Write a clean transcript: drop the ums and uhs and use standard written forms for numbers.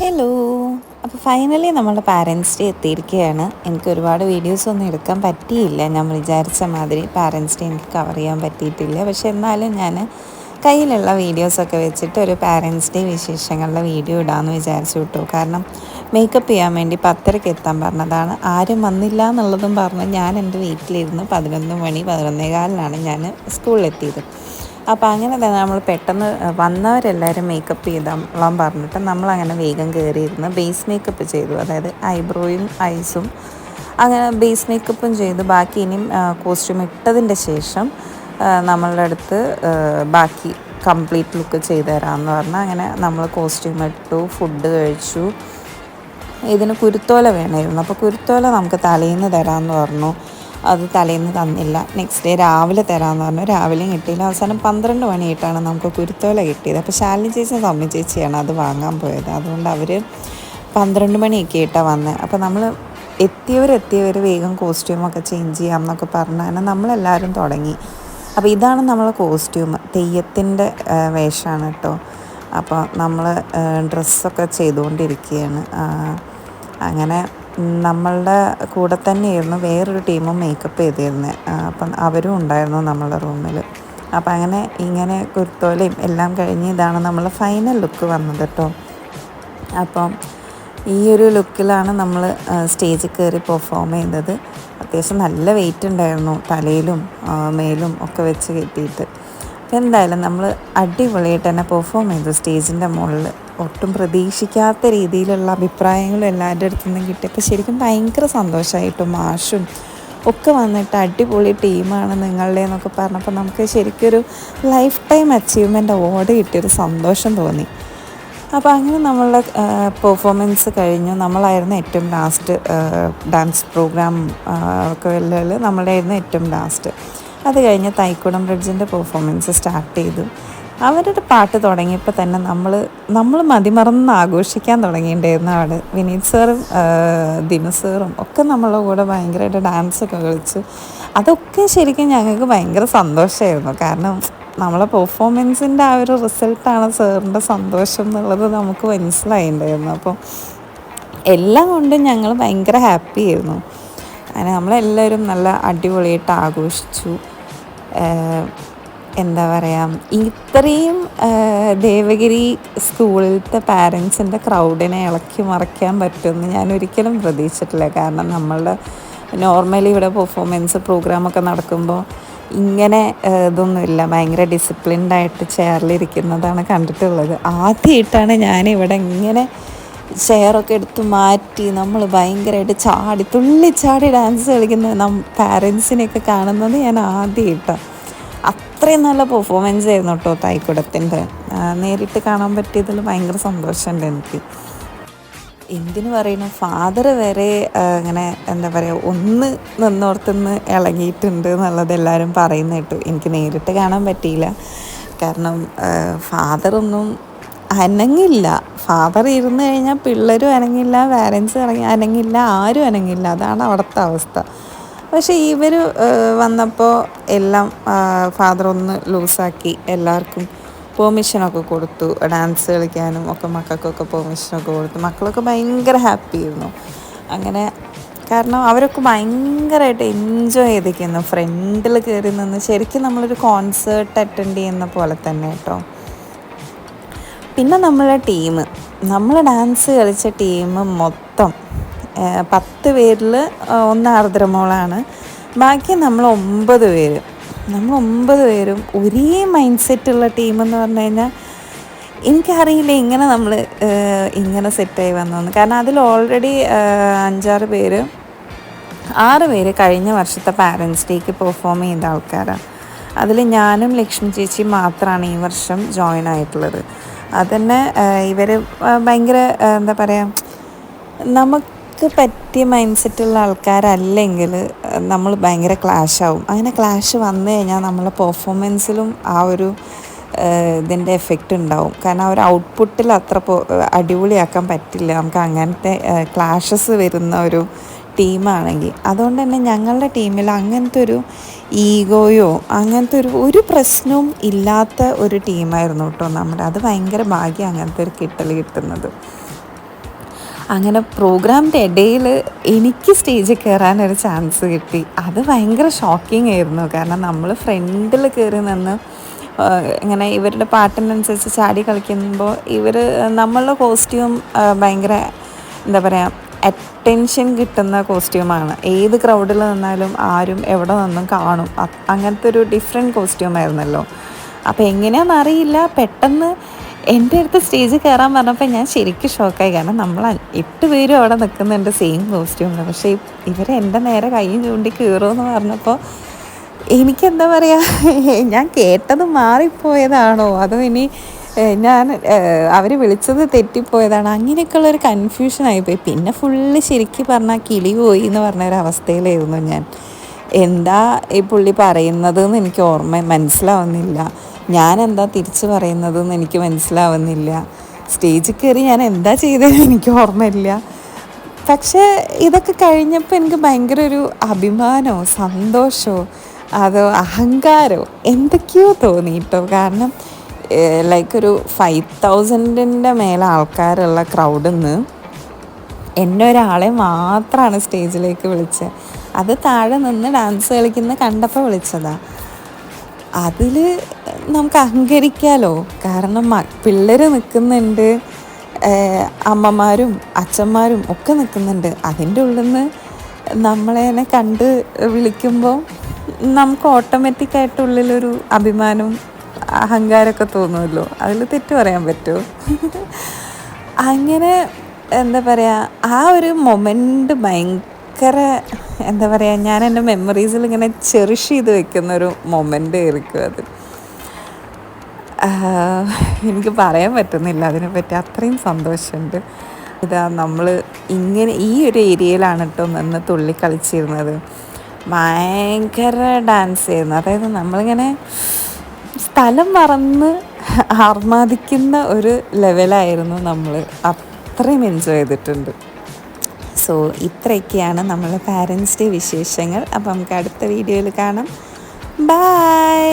Hello. അപ്പോൾ finally നമ്മളുടെ parents day എത്തിയിരിക്കുകയാണ്. എനിക്ക് ഒരുപാട് വീഡിയോസൊന്നും എടുക്കാൻ പറ്റിയില്ല. ഞാൻ വിചാരിച്ച മാതിരി പാരൻസ് ഡേ എനിക്ക് കവർ ചെയ്യാൻ പറ്റിയിട്ടില്ല. പക്ഷെ എന്നാലും ഞാൻ കയ്യിലുള്ള വീഡിയോസൊക്കെ വെച്ചിട്ട് ഒരു പാരൻസ് ഡേ വിശേഷങ്ങളുടെ വീഡിയോ ഇടാമെന്ന് വിചാരിച്ചു കിട്ടു. കാരണം മേക്കപ്പ് ചെയ്യാൻ വേണ്ടി 10:30 എത്താൻ പറഞ്ഞതാണ്. ആരും വന്നില്ല എന്നുള്ളതും പറഞ്ഞ് ഞാൻ എൻ്റെ വീട്ടിലിരുന്ന് 11 മണി 11:15 ഞാൻ സ്കൂളിലെത്തിയത്. അപ്പോൾ അങ്ങനെ തന്നെ നമ്മൾ പെട്ടെന്ന് വന്നവരെല്ലാവരും മേക്കപ്പ് ചെയ്തോളാൻ പറഞ്ഞിട്ട് നമ്മളങ്ങനെ വേഗം കയറിയിരുന്ന് ബേസ് മേക്കപ്പ് ചെയ്തു. അതായത് ഐബ്രോയും ഐസും അങ്ങനെ ബേസ് മേക്കപ്പും ചെയ്ത് ബാക്കി ഇനിയും കോസ്റ്റ്യൂം ഇട്ടതിൻ്റെ ശേഷം നമ്മളുടെ അടുത്ത് ബാക്കി കംപ്ലീറ്റ് ലുക്ക് ചെയ്തു തരാമെന്ന് പറഞ്ഞാൽ അങ്ങനെ നമ്മൾ കോസ്റ്റ്യൂം ഇട്ടു, ഫുഡ് കഴിച്ചു. ഇതിന് കുരുത്തോല വേണമായിരുന്നു. അപ്പോൾ കുരുത്തോല നമുക്ക് തലേന്ന് തരാമെന്ന് പറഞ്ഞു. അത് തലേന്ന് തന്നില്ല. നെക്സ്റ്റ് ഡേ രാവിലെ തരാമെന്ന് പറഞ്ഞു. രാവിലെയും കിട്ടിയില്ല. അവസാനം 12 മണിയായിട്ടാണ് നമുക്ക് കുരുത്തോല കിട്ടിയത്. അപ്പോൾ ശാലിനി ചേച്ചി സമ്മി ചേച്ചിയാണ് അത് വാങ്ങാൻ പോയത്. അതുകൊണ്ട് അവർ 12 മണിയൊക്കെ ആയിട്ടാണ് വന്നത്. അപ്പോൾ നമ്മൾ എത്തിയവർ വേഗം കോസ്റ്റ്യൂമൊക്കെ ചേഞ്ച് ചെയ്യാം എന്നൊക്കെ പറഞ്ഞാൽ നമ്മളെല്ലാവരും തുടങ്ങി. അപ്പോൾ ഇതാണ് നമ്മളെ കോസ്റ്റ്യൂം. തെയ്യത്തിൻ്റെ വേഷമാണ് കേട്ടോ. അപ്പോൾ നമ്മൾ ഡ്രസ്സൊക്കെ ചെയ്തുകൊണ്ടിരിക്കുകയാണ്. അങ്ങനെ നമ്മളുടെ കൂടെ തന്നെയായിരുന്നു വേറൊരു ടീമും മേക്കപ്പ് ചെയ്തിരുന്നത്. അപ്പം അവരും ഉണ്ടായിരുന്നു നമ്മളുടെ റൂമിൽ. അപ്പം ഇങ്ങനെ കുർത്തോലയും എല്ലാം കഴിഞ്ഞ് ഇതാണ് നമ്മളെ ഫൈനൽ ലുക്ക് വന്നത് കേട്ടോ. അപ്പം ഈ ഒരു ലുക്കിലാണ് നമ്മൾ സ്റ്റേജിൽ കയറി പെർഫോം ചെയ്തത്. അത്യാവശ്യം നല്ല വെയിറ്റ് ഉണ്ടായിരുന്നു തലയിലും മേലും ഒക്കെ വെച്ച് കെട്ടിയിട്ട്. എന്തായാലും നമ്മൾ അടിപൊളിയായിട്ട് തന്നെ പെർഫോം ചെയ്തു സ്റ്റേജിൻ്റെ മുകളിൽ. ഒട്ടും പ്രതീക്ഷിക്കാത്ത രീതിയിലുള്ള അഭിപ്രായങ്ങളും എല്ലാവരുടെ അടുത്തു നിന്നും കിട്ടിയപ്പോൾ ശരിക്കും ഭയങ്കര സന്തോഷമായിട്ടും മാഷും ഒക്കെ വന്നിട്ട് അടിപൊളി ടീമാണ് നിങ്ങളുടെ എന്നൊക്കെ പറഞ്ഞപ്പോൾ നമുക്ക് ശരിക്കൊരു ലൈഫ് ടൈം അച്ചീവ്മെൻ്റ് അവാർഡ് കിട്ടിയൊരു സന്തോഷം തോന്നി. അപ്പോൾ അങ്ങനെ നമ്മളുടെ പെർഫോമൻസ് കഴിഞ്ഞു. നമ്മളായിരുന്നു ഏറ്റവും ലാസ്റ്റ് ഡാൻസ് പ്രോഗ്രാം ഒക്കെ വല്ലതിൽ നമ്മളായിരുന്നു ഏറ്റവും ലാസ്റ്റ്. അത് കഴിഞ്ഞ് തൈക്കുടം ബ്രിഡ്ജിൻ്റെ പെർഫോമൻസ് സ്റ്റാർട്ട് ചെയ്തു. അവരുടെ പാട്ട് തുടങ്ങിയപ്പോൾ തന്നെ നമ്മൾ മതിമറന്ന് ആഘോഷിക്കാൻ തുടങ്ങിയിട്ടുണ്ടായിരുന്നു. അവിടെ വിനീത് സാറും ദിനു സാറും ഒക്കെ നമ്മളുടെ കൂടെ ഭയങ്കരമായിട്ട് ഡാൻസൊക്കെ കളിച്ചു. അതൊക്കെ ശരിക്കും ഞങ്ങൾക്ക് ഭയങ്കര സന്തോഷമായിരുന്നു. കാരണം നമ്മളെ പെർഫോമൻസിൻ്റെ ആ ഒരു റിസൾട്ടാണ് സാറിൻ്റെ സന്തോഷം എന്നുള്ളത് നമുക്ക് മനസ്സിലായിട്ടുണ്ടായിരുന്നു. അപ്പോൾ എല്ലാം കൊണ്ടും ഞങ്ങൾ ഭയങ്കര ഹാപ്പി ആയിരുന്നു. അങ്ങനെ നമ്മളെല്ലാവരും നല്ല അടിപൊളിയായിട്ട് ആഘോഷിച്ചു. എന്താ പറയുക, ഇത്രയും ദേവഗിരി സ്കൂളിലത്തെ പാരൻസിൻ്റെ ക്രൗഡിനെ ഇളക്കി മറിക്കാൻ പറ്റുമെന്ന് ഞാൻ ഒരിക്കലും പ്രതീക്ഷിച്ചിട്ടില്ല. കാരണം നമ്മളുടെ നോർമലി ഇവിടെ പെർഫോമൻസ് പ്രോഗ്രാമൊക്കെ നടക്കുമ്പോൾ ഇങ്ങനെ ഇതൊന്നുമില്ല. ഭയങ്കര ഡിസിപ്ലിൻഡായിട്ട് ചെയറിലിരിക്കുന്നതാണ് കണ്ടിട്ടുള്ളത്. ആദ്യമായിട്ടാണ് ഞാനിവിടെ ഇങ്ങനെ ചെയറൊക്കെ എടുത്ത് മാറ്റി നമ്മൾ ഭയങ്കരമായിട്ട് തുള്ളിച്ചാടി ഡാൻസ് കളിക്കുന്ന പാരൻസിനെയൊക്കെ കാണുന്നത് ഞാൻ ആദ്യമായിട്ടാണ്. അത്രയും നല്ല പെർഫോമൻസ് ആയിരുന്നു കേട്ടോ തൈക്കുടത്തിൻ്റെ. നേരിട്ട് കാണാൻ പറ്റിയതിൽ ഭയങ്കര സന്തോഷമുണ്ട് എനിക്ക്. എന്തിനു പറയുന്നു, ഫാദർ വരെ ഇങ്ങനെ എന്താ പറയുക ഒന്ന് നിന്നോർത്തുനിന്ന് ഇളകിയിട്ടുണ്ട് എന്നുള്ളത് എല്ലാവരും പറയുന്ന കേട്ടു. എനിക്ക് നേരിട്ട് കാണാൻ പറ്റിയില്ല. കാരണം ഫാദറൊന്നും അനങ്ങില്ല. ഫാദർ ഇരുന്ന് കഴിഞ്ഞാൽ പിള്ളേരും അനങ്ങില്ല, പാരൻസ് അനങ്ങില്ല, ആരും അനങ്ങില്ല. അതാണ് അവിടുത്തെ അവസ്ഥ. പക്ഷേ ഇവർ വന്നപ്പോൾ എല്ലാം ഫാദർ ഒന്ന് ലൂസാക്കി എല്ലാവർക്കും പെർമിഷനൊക്കെ കൊടുത്തു. ഡാൻസ് കളിക്കാനും ഒക്കെ മക്കൾക്കൊക്കെ പെർമിഷനൊക്കെ കൊടുത്തു. മക്കളൊക്കെ ഭയങ്കര ഹാപ്പി ആയിരുന്നു. അങ്ങനെ കാരണം അവരൊക്കെ ഭയങ്കരമായിട്ട് എൻജോയ് ചെയ്തിരിക്കുന്നു. ഫ്രണ്ടിൽ കയറി നിന്ന് ശരിക്കും നമ്മളൊരു കോൺസേർട്ട് അറ്റൻഡ് ചെയ്യുന്ന പോലെ തന്നെ കേട്ടോ. പിന്നെ നമ്മൾ ഡാൻസ് കളിച്ച ടീം മൊത്തം 10 പേരിൽ ഒന്ന് ആർദ്രമോളാണ്. ബാക്കി നമ്മൾ 9 പേര്. നമ്മൾ 9 പേരും ഒരേ മൈൻഡ് സെറ്റുള്ള ടീമെന്ന് പറഞ്ഞു കഴിഞ്ഞാൽ എനിക്കറിയില്ല ഇങ്ങനെ നമ്മൾ ഇങ്ങനെ സെറ്റായി വന്നതെന്ന്. കാരണം അതിൽ ഓൾറെഡി 6 പേര് കഴിഞ്ഞ വർഷത്തെ പാരൻസ് ഡേക്ക് പെർഫോം ചെയ്ത ആൾക്കാരാണ്. അതിൽ ഞാനും ലക്ഷ്മി ചേച്ചി മാത്രമാണ് ഈ വർഷം ജോയിൻ ആയിട്ടുള്ളത്. അതന്നെ ഇവർ ഭയങ്കര എന്താ പറയുക, നമുക്ക് പറ്റിയ മൈൻഡ് സെറ്റുള്ള ആൾക്കാരല്ലെങ്കിൽ നമ്മൾ ഭയങ്കര ക്ലാഷാവും. അങ്ങനെ ക്ലാഷ് വന്നു കഴിഞ്ഞാൽ നമ്മളെ പെർഫോമൻസിലും ആ ഒരു ഇതിൻ്റെ എഫക്റ്റ് ഉണ്ടാവും. കാരണം ആ ഒരു ഔട്ട്പുട്ടിൽ അത്ര അടിപൊളിയാക്കാൻ പറ്റില്ല നമുക്ക് അങ്ങനത്തെ ക്ലാഷസ് വരുന്ന ഒരു ടീമാണെങ്കിൽ. അതുകൊണ്ട് തന്നെ ഞങ്ങളുടെ ടീമിൽ അങ്ങനത്തെ ഒരു ഈഗോയോ അങ്ങനത്തെ ഒരു പ്രശ്നവും ഇല്ലാത്ത ഒരു ടീമായിരുന്നു കേട്ടോ നമ്മുടെ. അത് ഭയങ്കര ഭാഗ്യം അങ്ങനത്തെ ഒരു കിട്ടൽ കിട്ടുന്നത്. അങ്ങനെ പ്രോഗ്രാമിൻ്റെ ഇടയിൽ എനിക്ക് സ്റ്റേജിൽ കയറാനൊരു ചാൻസ് കിട്ടി. അത് ഭയങ്കര ഷോക്കിംഗ് ആയിരുന്നു. കാരണം നമ്മൾ ഫ്രണ്ടിൽ കയറി നിന്ന് ഇങ്ങനെ ഇവരുടെ പാട്ടിനനുസരിച്ച് ചാടി കളിക്കുമ്പോൾ നമ്മളുടെ കോസ്റ്റ്യൂം ഭയങ്കര എന്താ പറയുക, അറ്റൻഷൻ കിട്ടുന്ന കോസ്റ്റ്യൂമാണ്. ഏത് ക്രൗഡിൽ നിന്നാലും ആരും എവിടെ നിന്നും കാണും. അങ്ങനത്തെ ഒരു ഡിഫറെൻറ്റ് കോസ്റ്റ്യൂമായിരുന്നല്ലോ. അപ്പോൾ എങ്ങനെയാണെന്ന് അറിയില്ല, പെട്ടെന്ന് എൻ്റെ അടുത്ത് സ്റ്റേജിൽ കയറാൻ പറഞ്ഞപ്പോൾ ഞാൻ ശരിക്കും ഷോക്കായി. കാരണം നമ്മൾ 8 പേരും അവിടെ നിൽക്കുന്നുണ്ട് സെയിം കോസ്റ്റ്യൂമിൽ. പക്ഷേ എൻ്റെ നേരെ കൈയും ചൂണ്ടി കയറുമെന്ന് പറഞ്ഞപ്പോൾ എനിക്കെന്താ പറയുക, ഞാൻ കേട്ടത് മാറിപ്പോയതാണോ അതോ ഇനി ഞാൻ അവർ വിളിച്ചത് തെറ്റിപ്പോയതാണ്, അങ്ങനെയൊക്കെയുള്ളൊരു കൺഫ്യൂഷനായിപ്പോയി. പിന്നെ ഫുള്ള് ശരിക്കും പറഞ്ഞാൽ കിളി പോയി എന്ന് പറഞ്ഞൊരവസ്ഥയിലായിരുന്നു ഞാൻ. എന്താ ഈ പുള്ളി പറയുന്നതെന്ന് എനിക്ക് മനസ്സിലാവുന്നില്ല. ഞാൻ എന്താ തിരിച്ച് പറയുന്നതെന്ന് എനിക്ക് മനസ്സിലാവുന്നില്ല. സ്റ്റേജിൽ കയറി ഞാൻ എന്താ ചെയ്തതെന്ന് എനിക്ക് ഓർമ്മയില്ല. പക്ഷേ ഇതൊക്കെ കഴിഞ്ഞപ്പോൾ എനിക്ക് ഭയങ്കര ഒരു അഭിമാനമോ സന്തോഷമോ അതോ അഹങ്കാരമോ എന്തൊക്കെയോ തോന്നി കേട്ടോ. കാരണം ലൈക്ക് ഒരു 5000-ൻ്റെ മേലെ ആൾക്കാരുള്ള ക്രൗഡിൽ നിന്ന് എന്നെ ഒരാളെ മാത്രമാണ് സ്റ്റേജിലേക്ക് വിളിച്ചത്. അത് താഴെ നിന്ന് ഡാൻസ് കളിക്കുന്ന കണ്ടപ്പോൾ വിളിച്ചതാണ്. അതിൽ നമുക്ക് അഹങ്കരിക്കാമല്ലോ. കാരണം പിള്ളേർ നിൽക്കുന്നുണ്ട്, അമ്മമാരും അച്ഛന്മാരും ഒക്കെ നിൽക്കുന്നുണ്ട്. അതിൻ്റെ ഉള്ളിൽ നിന്ന് നമ്മളെ കണ്ട് വിളിക്കുമ്പോൾ നമുക്ക് ഓട്ടോമാറ്റിക്കായിട്ടുള്ളിലൊരു അഭിമാനവും അഹങ്കാരമൊക്കെ തോന്നുമല്ലോ. അതിൽ തെറ്റ് പറയാൻ പറ്റുമോ? അങ്ങനെ എന്താ പറയുക, ആ ഒരു മൊമെൻ്റ് ഭയങ്കര എന്താ പറയുക, ഞാൻ എൻ്റെ മെമ്മറീസിൽ ഇങ്ങനെ ചെറിഷ് ചെയ്ത് വെക്കുന്നൊരു മൊമെൻ്റ് ആയിരിക്കും അത്. എനിക്ക് പറയാൻ പറ്റുന്നില്ല അതിനെപ്പറ്റി, അത്രയും സന്തോഷമുണ്ട്. നമ്മൾ ഇങ്ങനെ ഈ ഒരു ഏരിയയിലാണ് കേട്ടോ നിന്ന് തുള്ളി കളിച്ചിരുന്നത്. ഭയങ്കര ഡാൻസ് ചെയ്യുന്നു. അതായത് നമ്മളിങ്ങനെ സ്ഥലം മറന്ന് ആർമാദിക്കുന്ന ഒരു ലെവലായിരുന്നു നമ്മൾ. അത്രയും എൻജോയ് ചെയ്തിട്ടുണ്ട്. സോ ഇത്രയൊക്കെയാണ് നമ്മളെ പാരൻസ് ഡേ വിശേഷങ്ങൾ. അപ്പോൾ നമുക്ക് അടുത്ത വീഡിയോയിൽ കാണാം. ബൈ.